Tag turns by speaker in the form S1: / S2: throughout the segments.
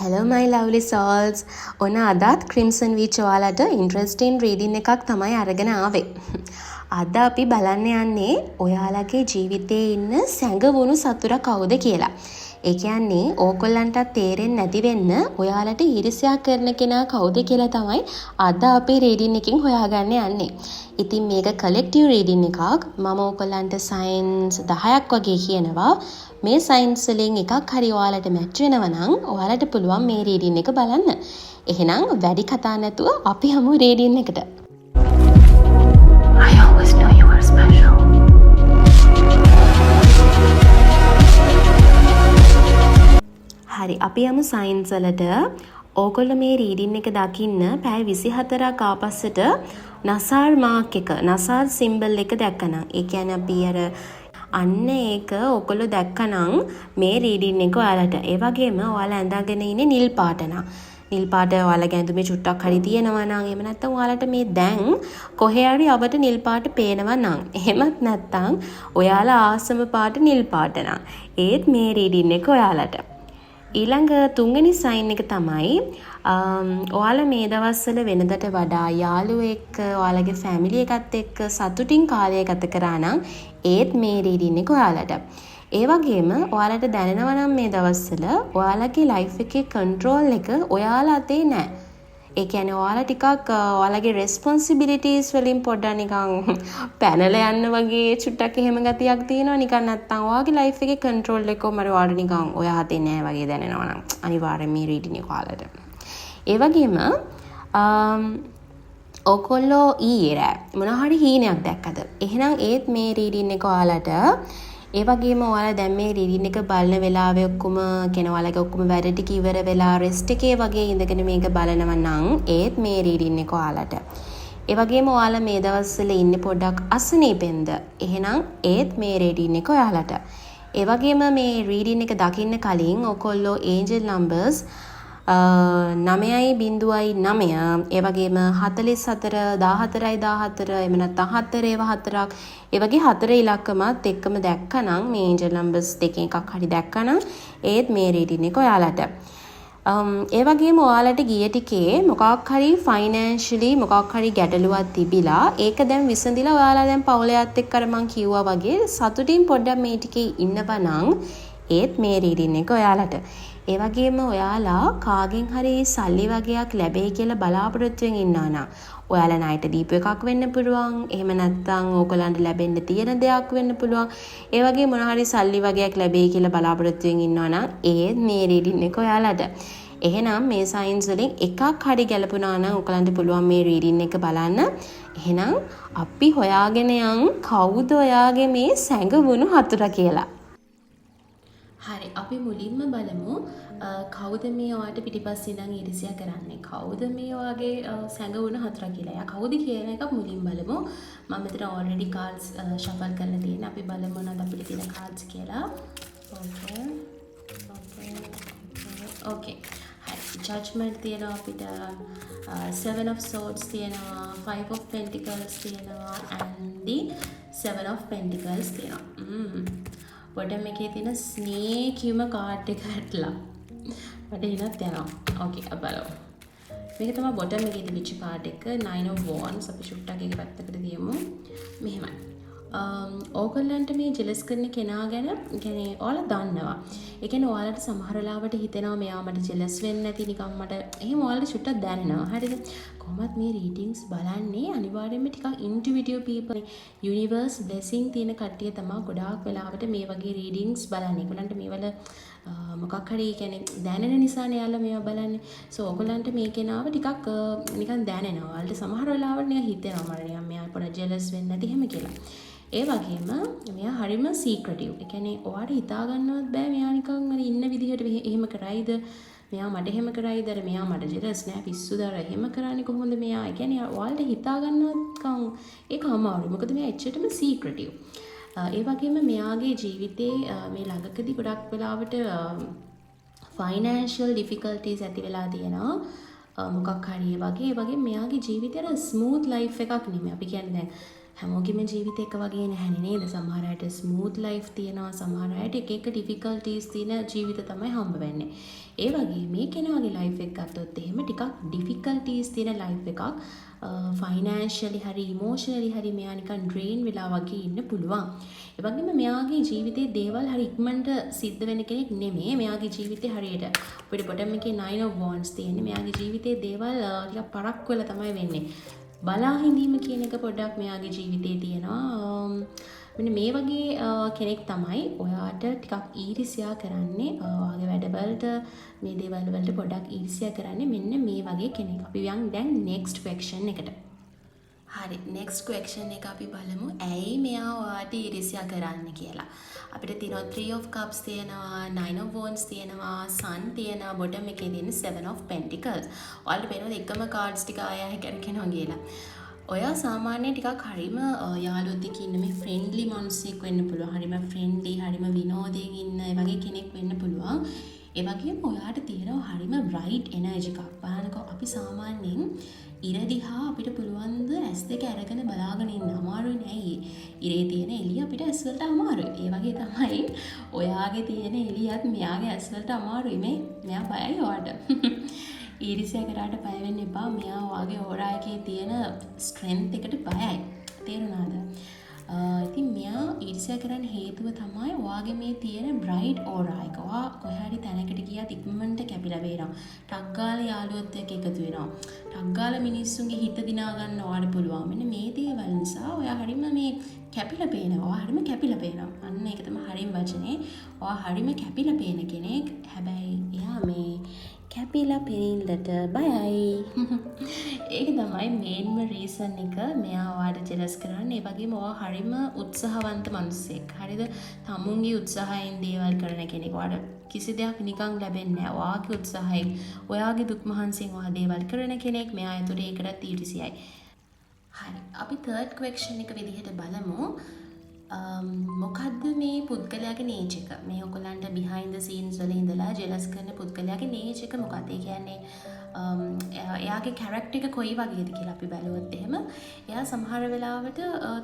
S1: Hello my lovely souls. ඔන්න අදත් Crimson Witch ඔයාලට interesting reading එකක් තමයි අරගෙන ආවේ. අද අපි බලන්න යන්නේ ඔයාලගේ ජීවිතේ ඉන්න සැඟවුණු සතුරා කවුද කියලා. ඒ කියන්නේ ඕගොල්ලන්ට තේරෙන්නේ නැති වෙන්න ඔයාලට ඊර්ෂ්‍යා කරන කෙනා කවුද කියලා තමයි අද අපි reading එකෙන් හොයාගන්න යන්නේ. ඉතින් මේක collective reading එකක්. මම ඕගොල්ලන්ට signs 10ක් වගේ කියනවා. මේ සයින්ස් වලින් එකක් හරි ඔයාලට මැච් වෙනවා නම් ඔයාලට පුළුවන් මේ රීඩින් එක බලන්න. එහෙනම් වැඩි කතා නැතුව අපි යමු රීඩින් එකට. I always knew you were special. හරි අපි යමු සයින්ස් වලට. ඕගොල්ලෝ මේ රීඩින් එක දකින්න පැය 24ක් ආපස්සට නසාර් මාක් එක නසාර් සිම්බල් එක දැක්කනම් ඒ කියන්නේ අපි අර අන්න ඒක ඔයගොල්ලෝ දැක්කනම් මේ රීඩින් එක ඔයාලට ඒ වගේම ඔයාලා ඇඳගෙන ඉන්නේ නිල් පාට නා. නිල් පාට ඔයාලගේ ඇඳුමේ චුට්ටක් හරි තියෙනවා නම් එහෙම නැත්නම් ඔයාලට මේ දැන් කොහේ හරි අපට නිල් පාට පේනවා නම් එහෙමත් නැත්නම් ඔයාලා ආසම පාට නිල් පාට නා. ඒත් මේ රීඩින් එක ඔයාලට. ඊළඟ තුන්වෙනි සයින් එක තමයි ඔයාලා මේ දවස්වල වෙනදට වඩා යාළුවෝ එක්ක ඔයාලගේ ෆැමිලි එකත් එක්ක සතුටින් කාලය ගත කරා නම් ඒත් මේ රීඩින් එක ඔයාලට. ඒ වගේම ඔයාලට දැනෙනවා නම් මේ දවස්වල ඔයාලගේ ලයිෆ් එකේ කන්ට්‍රෝල් එක ඔයාලා අතේ නෑ. ඒ කියන්නේ ඔයාලා ටිකක් ඔයාලගේ රෙස්පොන්සිබිලිටීස් වලින් පොඩ්ඩක් නිකන් පැනලා යන්න වගේ චුට්ටක් එහෙම ගතියක් තියෙනවා. නිකන් නැත්තම් ඔයාගේ ලයිෆ් එකේ කන්ට්‍රෝල් එක කොහමද ඔයාලට නිකන් ඔයා හතේ නෑ වගේ දැනෙනවා නම් අනිවාර්යෙන් මේ රීඩින් එක ඔයාලට. ඒ වගේම ඔයගොල්ලෝ ඊයේ රෑ මොන හරි හීනයක් දැක්කද? එහෙනම් ඒත් මේ රීඩින් එක ඔයාලට. ඒ වගේම ඔයාලා දැන් මේ රීඩින් එක බලන වෙලාවේ ඔක්කොම කියන ඔයාලගේ ඔක්කොම වැඩ ටික ඉවර වෙලා රෙස්ට් එකේ වගේ ඉඳගෙන මේක බලනවා නම් ඒත් මේ රීඩින් එක ඔයාලට. ඒ වගේම ඔයාලා මේ දවස්වල ඉන්නේ පොඩ්ඩක් අසනීපෙන්ද? එහෙනම් ඒත් මේ රීඩින් එක ඔයාලට. ඒ වගේම මේ රීඩින් එක දකින්න කලින් ඔයගොල්ලෝ ඒන්ජල් නම්බර්ස් 9.9 ඒ වගේම 44 14.14 එහෙම නැත්නම් 4 ඒ වගේ 4 ඉලක්කමත් එක්කම දැක්කනම් මේ ඒන්ජල් නම්බර්ස් දෙකෙන් එකක් හරි දැක්කනම් ඒත් මේ රීඩින් එක ඔයාලට. ඒ වගේම ඔයාලට ගිය ටිකේ මොකක් හරි ෆයිනෑන්ෂලි මොකක් හරි ගැටලුවක් තිබිලා ඒක දැන් විසඳිලා ඔයාලා දැන් පවුලයත් එක්ක අර මං කිව්වා වගේ සතුටින් පොඩ්ඩක් මේ ටිකේ ඉන්නවා නම් ඒත් මේ රීඩින් එක ඔයාලට. ඒ වගේම ඔයාලා කාගෙන් හරි සල්ලි වගේක් ලැබෙයි කියලා බලාපොරොත්තු වෙමින් ඉන්නවා නම් ඔයාලා ණයට දීපු එකක් වෙන්න පුළුවන්. එහෙම නැත්නම් ඕගලන්ට ලැබෙන්න තියෙන දෙයක් වෙන්න පුළුවන්. ඒ වගේ මොන හරි සල්ලි වගේක් ලැබෙයි කියලා බලාපොරොත්තු වෙමින් ඉන්නවා නම් ඒත් මේ රීඩින් එක ඔයාලට. එහෙනම් මේ සයින්ස් වලින් එකක් හරි ගැලපුණා නම් ඔයගලන්ට පුළුවන් මේ රීඩින් එක බලන්න. එහෙනම් අපි හොයාගෙන යන් කවුද ඔයාගේ මේ සැඟවුණු හතුරා කියලා. හරි අපි මුලින්ම බලමු කවුද මේ ඔයාට පිටිපස්සේ ඉඳන් ඊර්ෂ්‍යා කරන්නේ? කවුද මේ ඔයාගේ සැඟවුණු හතුරා කියලා? එයා කවුද කියන එක මුලින් බලමු. මම මෙතන already cards shuffle කරලා තියෙනවා. අපි බලමු මොනවද අපිට තියෙන cards කියලා. Okay. හරි. Judgment තියෙනවා අපිට. Seven of Swords තියෙනවා. Five of Pentacles තියෙනවා. And the Seven of Pentacles තියෙනවා. බොටම් එකේ තියෙන ස්නේකියම කාඩ් එක ඇట్లా මට එනත් යනවා. ඕකේ අපි බලමු. මේක තමයි බොටම් එකේ තිබිච්ච කාඩ් එක 9 of Wands. අපි ෂුට්ටක් එක පැත්තකට තියමු. මෙහෙමයි. ඕගොල්ලන්ට මේ ජෙලස් කරන කෙනා ගැන කියන්නේ ඔයාලා දන්නවා. ඒ කියන්නේ ඔයාලට සමහර වෙලාවට හිතෙනවා මෙයා මට ජෙලස් වෙන්නේ නැති නිකන් මට එහෙම ඔයාලට ෂුට්ටක් දැනෙනවා. හරිද? කොහොමත් මේ රීඩින්ග්ස් බලන්නේ අනිවාර්යයෙන්ම ටිකක් ඉන්ටියුටිව් පීපල් යුනිවර්ස් බ්ලෙසිං තියෙන කට්ටිය තමයි ගොඩාක් වෙලාවට මේ වගේ රීඩින්ග්ස් බලන්නේ. ඒගොල්ලන්ට මේවල මොකක් හරි කියන්නේ දැනෙන නිසානේ යාළුවා මේවා බලන්නේ. සෝ ඔයගොල්ලන්ට මේ කෙනාව ටිකක් නිකන් දැනෙනවා. ඔයාලට සමහර වෙලාවට නිකන් හිතෙනවා මට නිකන් මෙයා පොඩ ජෙලස් වෙන්නේ නැති හැම කියලා. ඒ වගේම මෙයා හරිම සීක්‍රටිව්. ඒ කියන්නේ ඔයාට හිතා ගන්නවත් බෑ මෙයා නිකන් අර ඉන්න විදිහට එහෙම කරයිද? මෙයා මට එහෙම කරයිද? අර මෙයා මට ජෙලස් නෑ පිස්සුද? අර එහෙම කරන්නේ කොහොමද මෙයා? ඒ කියන්නේ ඔයාලට හිතා ගන්නවත් ඒක අමාරුයි. මොකද මෙයා එච්චරටම සීක්‍රටිව්. ඒ වගේම මෙයාගේ ජීවිතේ මේ ළඟකදී ගොඩක් වෙලාවට ෆයිනෑන්ෂල් ඩිෆිකල්ටිස් ඇති වෙලා තියෙනවා. මොකක් හරි ඒ වගේ මෙයාගේ ජීවිතේ අර ස්මූත් ලයිෆ් එකක් නෙමෙයි. අපි කියන්නේ දැන් හැමෝගෙම ජීවිතේ එක වගේ නැහැ නේද? සමහර අයට ස්මූත් ලයිෆ් තියෙනවා, සමහර අයට එක එක ඩිෆිකල්ටිස් තියෙන ජීවිත තමයි හම්බ වෙන්නේ. ඒ වගේ මේ කෙනාගේ ලයිෆ් එක ගත්තොත් එහෙම ටිකක් ඩිෆිකල්ටිස් තියෙන ලයිෆ් එකක්. ෆයිනෑන්ෂියලි හරි ඉමෝෂනලි හරි මෙයා නිකන් ඩ්‍රේන් වෙලා වගේ ඉන්න පුළුවන්. ඒ වගේම මෙයාගේ ජීවිතේ දේවල් හරි ඉක්මනට සිද්ධ වෙන කෙනෙක් නෙමෙයි. මෙයාගේ ජීවිතේ හරියට අපිට බොටම් එකේ 9 of wands තියෙන්නේ. මෙයාගේ ජීවිතේ දේවල් ටිකක් පරක්කු වෙලා තමයි වෙන්නේ. බලා හිඳීම කියන එක පොඩ්ඩක් මෙයාගේ ජීවිතේ තියෙනවා. මෙන්න මේ වගේ කෙනෙක් තමයි ඔයාට ටිකක් ඊර්ෂ්‍යා කරන්නේ. ඔයාගේ වැඩවලට මේ දේවල් වලට පොඩ්ඩක් ඊර්ෂ්‍යා කරන්නේ මෙන්න මේ වගේ කෙනෙක්. අපි යන් දැන් next question එකට. හරි, next question එක අපි බලමු. ඇයි මෙයා ඔයාට ඊර්ෂ්‍යා කරන්නේ කියලා. අපිට තියෙනවා 3 of cups තියෙනවා, 9 of wands තියෙනවා, sun තියෙනවා, bottom එකේ තියෙන 7 of pentacles. ඔයාලට පේනවද එකම cards ටික ආය කරගෙනවා කියලා. ඔයා සාමාන්‍යයෙන් ටිකක් හරිම යාළුවොත් එක්ක ඉන්න මේ ෆ්‍රෙන්ඩ්ලි මිනිස්සෙක් වෙන්න පුළුවන්. හරිම ෆ්‍රෙන්ඩ්ලි, හරිම විනෝදයෙන් ඉන්න ඒ වගේ කෙනෙක් වෙන්න පුළුවන්. ඒ වගේම ඔයාට තියෙනවා හරිම බ්‍රයිට් එනර්ජි එකක්. බලන්නකෝ අපි සාමාන්‍යයෙන් ඉර දිහා අපිට පුළුවන් ද ඇස් දෙක අරගෙන බලාගෙන ඉන්න. අමාරුයි නෑ. ඉරේ තියෙන එළිය අපිට ඇස් වලට අමාරුයි. ඒ වගේ තමයි ඔයාගේ තියෙන එළියත් මෙයාගේ ඇස් වලට අමාරුයි. මෙයා බයයි ඔයාට. ඊර්ෂ්‍යා කරාට බය වෙන්න එපා. මෙයා ඔයාගේ ඕරා එකේ තියෙන ස්ට්‍රෙන්ත් එකට බයයි. තේරුණාද? ඉතින් මෙයා ඊර්ෂ්‍යා කරන්න හේතුව තමයි ඔයාගේ මේ තියෙන බ්‍රයිට් ඕරා එක. ඔයා කොහේ හරි තැනකට ගියත් ඉක්මනට කැපිලා වෙනවා. ටක් ගාලා යාළුවොත් එක්ක එකතු වෙනවා. ටක් ගාලා මිනිස්සුන්ගේ හිත දිනා ගන්න ඔයාට පුළුවන්. මෙන්න මේ දේවල් නිසා ඔයා හරිම මේ කැපිලා පේනවා. ඔයා හරිම කැපිලා පේනවා. අන්න ඒක තමයි හරිම වචනේ. ඔයා හරිම කැපිලා පේන කෙනෙක්. හැබැයි එයා මේ කැපිලා පෙනින්නට බයයි. ඒක තමයි මේන්ම රීසන් එක මෙයා ඔයාට ජෙලස් කරන්නේ. ඒ වගේම ඔයා හරිම උත්සාහවන්ත මිනිස්සෙක්. හරිද? තමුන්ගේ උත්සාහයෙන් දේවල් කරන කෙනෙක්. ඔයාට කිසි දෙයක් නිකන් ලැබෙන්නේ නැහැ. ඔයාගේ උත්සාහයෙන්, ඔයාගේ දුක් මහන්සියෙන් ඔයා දේවල් කරන කෙනෙක්. මෙයා ඒතර ඒකට ඊර්ෂ්‍යයි. හරි. අපි third question එක විදිහට බලමු. මොකද්ද මේ පුද්ගලයාගේ නේච් එක? මේ ඔයගලන්ට behind the scenes වල ඉඳලා ජෙලස් කරන පුද්ගලයාගේ නේච් එක මොකක්ද? ඒ කියන්නේ එයාගේ කැරක්ටර් එක කොයි වගේද කියලා අපි බැලුවොත් එහෙම එයා සමහර වෙලාවට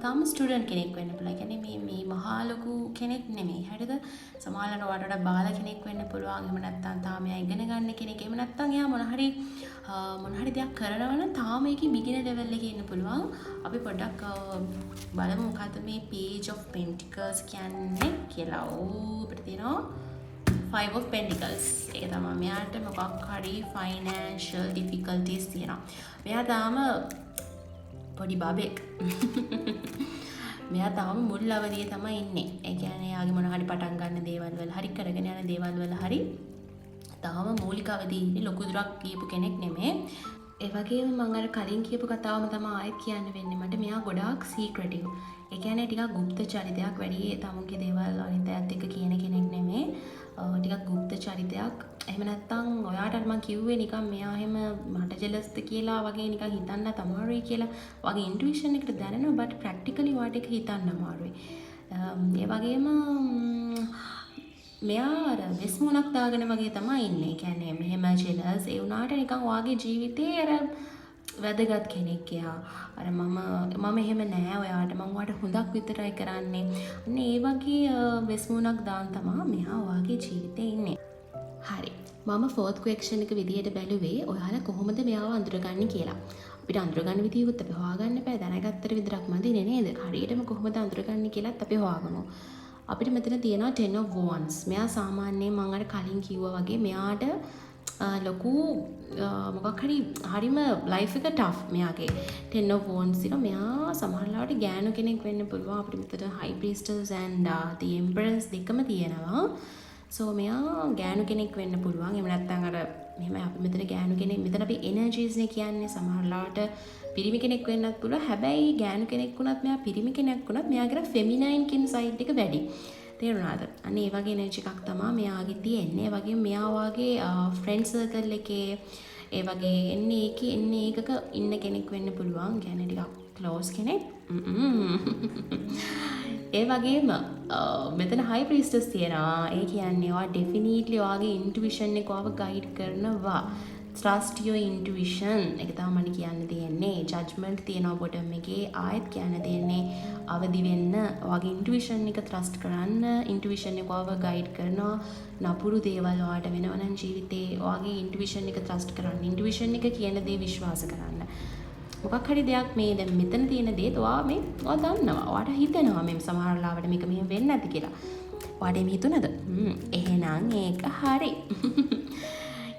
S1: තාම ස්ටුඩන්ට් කෙනෙක් වෙන්න පුළුවන්. ඒ කියන්නේ මේ මහා ලොකු කෙනෙක් නෙමෙයි. හරිද? සමහරවිට ඔයාට වඩා බාල කෙනෙක් වෙන්න පුළුවන්. එහෙම නැත්නම් තාම එයා ඉගෙන ගන්න කෙනෙක්. එහෙම නැත්නම් එයා මොන හරි දෙයක් කරනවා නම් තාම ඒකේ බිගිනර් ලෙවල් එකේ ඉන්න පුළුවන්. අපි පොඩ්ඩක් බලමු මොකද්ද මේ page of pentacles කියන්නේ කියලා. අපිට තියෙනවා 5 of pentacles. ඒක තමයි මෙයාට මොකක් හරි financial difficulties තියෙනවා. මෙයා තාම පොඩි බබෙක්. මෙයා තාම මුල් අවදියේ තමයි ඉන්නේ. ඒ කියන්නේ එයාගේ මොන හරි පටන් ගන්න දේවල් වල හරි කරගෙන යන දේවල් වල හරි තාම මූලික අවදියේ ඉන්නේ. ලොකු දුරක් ගියපු කෙනෙක් නෙමෙයි. ඒ වගේම මම අර කලින් කියපු කතාවම තමයි ආයෙත් කියන්න වෙන්නේ. මට මෙයා ගොඩාක් සීක්‍රටිව්. ඒ කියන්නේ ටිකක් গুপ্ত චරිතයක් වැඩි. තමුන්ගේ දේවල් අනිත් අයත් එක්ක කියන කෙනෙක් නෙමෙයි. ටිකක් গুপ্ত චරිතයක්. එහෙම නැත්නම් ඔයාට මම කිව්වේ නිකන් මෙයා එහෙම මට ජෙලස්ද කියලා වගේ නිකන් හිතන්න අමාරුයි කියලා වගේ ඉන්ටුයිෂන් එකට දැනෙනවා. බට් ප්‍රැක්ටිකලි ඔයාට ඒක හිතන්න අමාරුයි. ඒ වගේම මෙයා අර වෙස්මුණක් දාගෙන වගේ තමයි ඉන්නේ. ඒ කියන්නේ මෙහෙම ජෙලස් ඒ වුණාට නිකන් ඔයාගේ ජීවිතේ අර වැදගත් කෙනෙක් එයා. අර මම එහෙම නෑ ඔයාට මම ඔයාට හොඳක් විතරයි කරන්නේ. අන්න ඒ වගේ වෙස්මුණක් දාන් තමයි මෙයා ඔයාගේ ජීවිතේ ඉන්නේ. හරි. මම fourth question එක විදිහට බැලුවේ ඔයාලා කොහොමද මෙයාව අඳුරගන්නේ කියලා. අපිට අඳුරගන්න විදියකුත් අපි හොයාගන්න බෑ. දැනගත්තට විතරක් මදිනේ නේද? හරියටම කොහොමද අඳුරගන්නේ කියලාත් අපි හොයාගමු. අපිට මෙතන තියෙනවා 10 of wands. මෙයා සාමාන්‍යයෙන් මම අර කලින් කිව්වා වගේ මෙයාට ලොකු මොකක් හරි හරිම ලයිෆ් එක ටෆ් මෙයාගේ 10 of wands තියෙනවා. මෙයා සමහර ලාවට ගෑනු කෙනෙක් වෙන්න පුළුවන්. අපිට මෙතන high priestess and the empress දෙකම තියෙනවා. so මෙයා ගෑනු කෙනෙක් වෙන්න පුළුවන්. එහෙම නැත්නම් අර මෙහෙම අපි මෙතන ගෑනු කෙනෙක් මෙතන අපි energies නේ කියන්නේ. සමහර ලාවට පිරිමි කෙනෙක් වෙන්නත් පුළුවන්. හැබැයි ගෑනු කෙනෙක් වුණත් මෙයා පිරිමි කෙනෙක් වුණත් මෙයාගේ feminine කියන side එක වැඩි. තේරුණාද? අන්න ඒ වගේ එනර්ජි එකක් තමයි මෙයාගේ තියෙන්නේ. ඒ වගේම මෙයා වාගේ ෆ්‍රෙන්ඩ් සර්කල් එකේ ඒ වගේ එන්නේ එකක ඉන්න කෙනෙක් වෙන්න පුළුවන්. කියන්නේ ටිකක් ක්ලෝස් කෙනෙක්. ඒ වගේම මෙතන high priestess තියෙනවා. ඒ කියන්නේ ඔයා definitely ඔයාගේ intuition එක ඔයාව guide කරනවා. trust your intuition එක තමයි මට කියන්න තියෙන්නේ. judgment තියෙනවා bottom එකේ. ආයෙත් කියන්න තියෙන්නේ අවදි වෙන්න. ඔයාගේ intuition එක trust කරන්න. intuition එක ඔයාව guide කරනවා. නපුරු දේවල් ඔයාට වෙනවා නම් ජීවිතේ ඔයාගේ intuition එක trust කරන්න. intuition එක කියන දේ විශ්වාස කරන්න. මොකක් හරි දෙයක් මේ දැන් මෙතන තියෙන දේත් ඔයා දන්නවා. ඔයාට හිතෙනවා මේ සමහර ලාවට මේක මෙහෙම වෙන්නේ නැති කියලා. ඔයාට එහෙම හිතුණද? එහෙනම් ඒක හරි.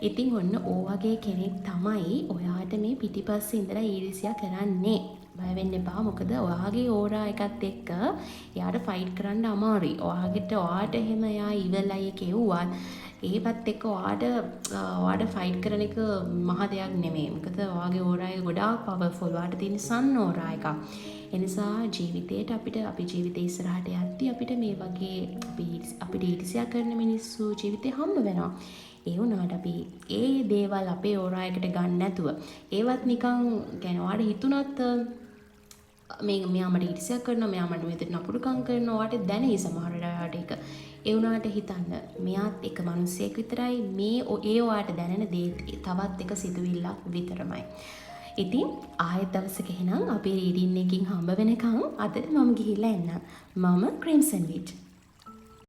S1: ඉතින් ඔන්න ඕවගේ කෙනෙක් තමයි ඔයාට මේ පිටිපස්සේ ඉඳලා ඊර්ෂ්‍යා කරන්නේ. බය වෙන්න එපා. මොකද ඔයාගේ ඕරා එකත් එක්ක එයාට ෆයිට් කරන්න අමාරුයි. ඔයාට එහෙම එයා ඉවලයි කෙව්වත් ඒවත් එක්ක ඔයාට ෆයිට් කරන එක මහ දෙයක් නෙමෙයි. මොකද ඔයාගේ ඕරා එක ගොඩාක් පවර්ෆුල්. ඔයාට තියෙන සන් ඕරා එකක්. ඒ නිසා ජීවිතේට අපි ජීවිතේ ඉස්සරහට යද්දී අපිට මේ වගේ අපිට ඊර්ෂ්‍යා කරන මිනිස්සු ජීවිතේ හම්බ වෙනවා. ඒ වුණාට අපි ඒ දේවල් අපේ ඕරා එකට ගන්න නැතුව ඒවත් නිකන් කියන්නේ ඔයාට හිතුණත් මෙයා මට ඊර්ෂ්‍යා කරනවා, මෙයා මට මෙතන නපුරුකම් කරනවා, ඔයාට දැනෙයි සමහර වෙලාවට ඒක. ඒ වුණාට හිතන්න මෙයාත් එක මිනිහෙක් විතරයි. ඒ ඔයාට දැනෙන දේ තවත් එක සිතුවිල්ලක් විතරමයි. ඉතින් ආයෙත් දවසක එහෙනම් අපේ රීඩින් එකකින් හම්බ වෙනකන් අද මම ගිහිල්ලා එන්නම්. මම ක්‍රිම්සන් විච්.